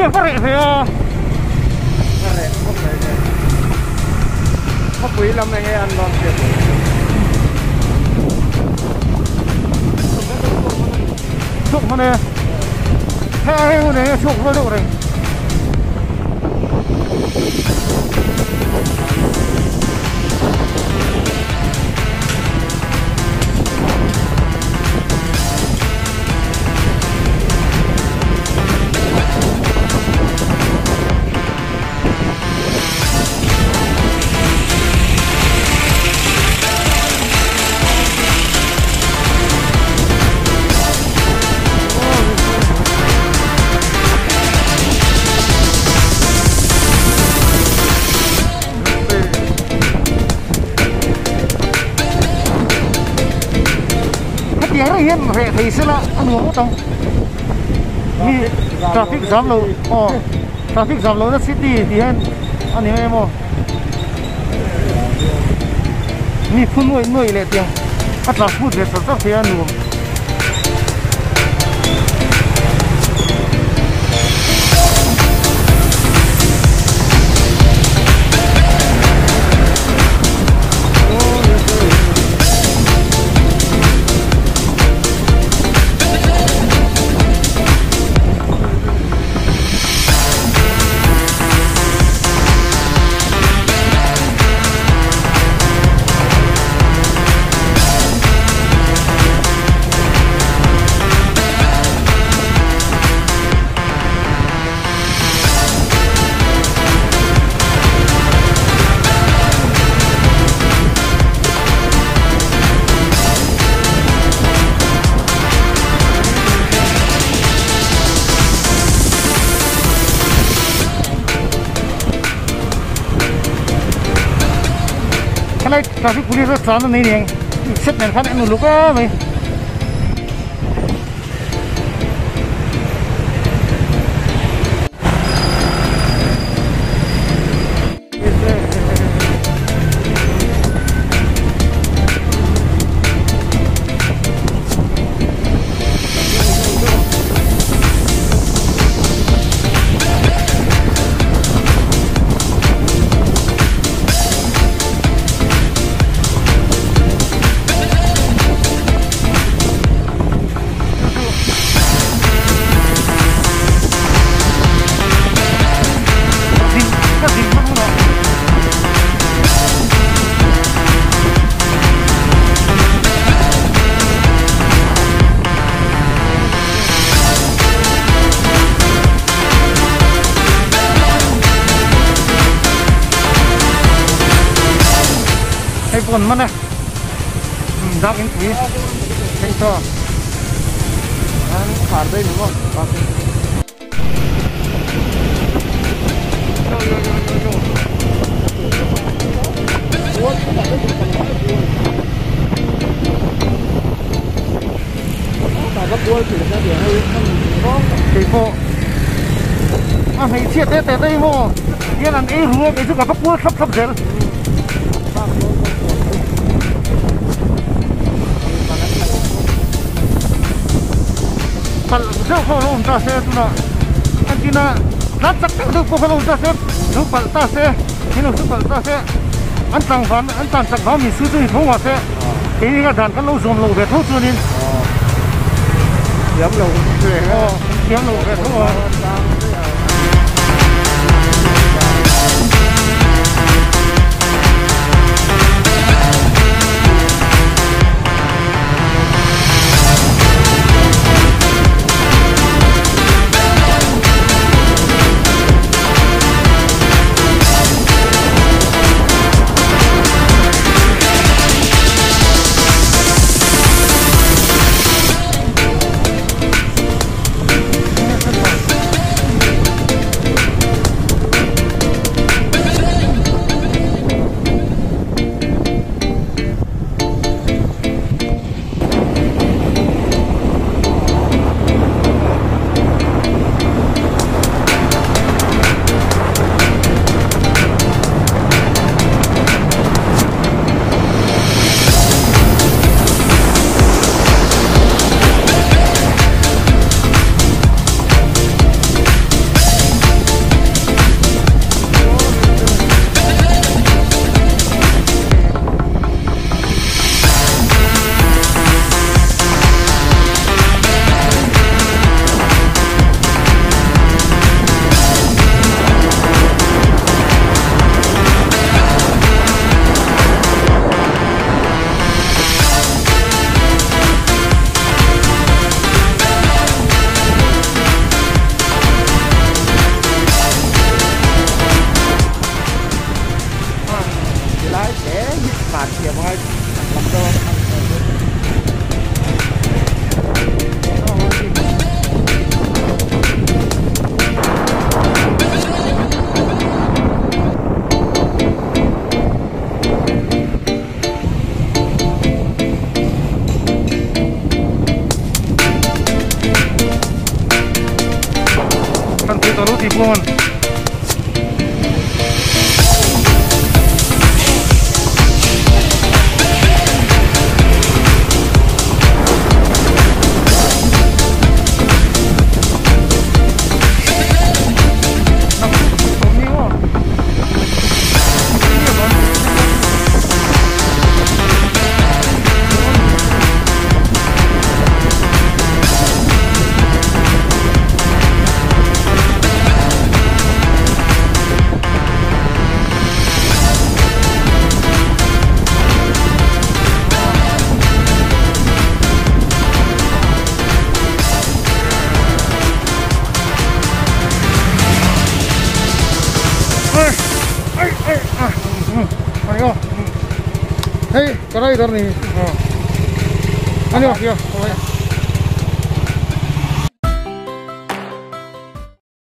Iya pare saya. Pare, okay. Apa ilam na ngayon long trip? Chụp mà nè. Hai cái này chụp nó được rồi. Hiện hệ thì sẽ là ăn uống trong như traffic giảm lâu, traffic giảm lâu nó city thì hen anh em mà như phun nuôi lệ tiền, bắt là phun để sản xuất thì ăn uống. Cái traffic police rất sáng này nè, xếp đèn phát một lúc á mày. Còn mất này, ra cái quý, anh cho, anh phản đây đúng không? Cái bộ, thấy chết đấy tại đây mà, kia là cái hứa cái thứ cả bắt cua sắp dễ. Kalau saya kalau untuk saya tu nak, antina nak cakap tu kalau untuk saya, tu kalau saya, ini tu kalau saya, antang fan, antang cakap kami sudah itu apa saya, ini kan dan kalau zoom low betul tu ni, Diam low, diam low betul. tipon. Hei, cái đây đó này. Anh ơi, kìa,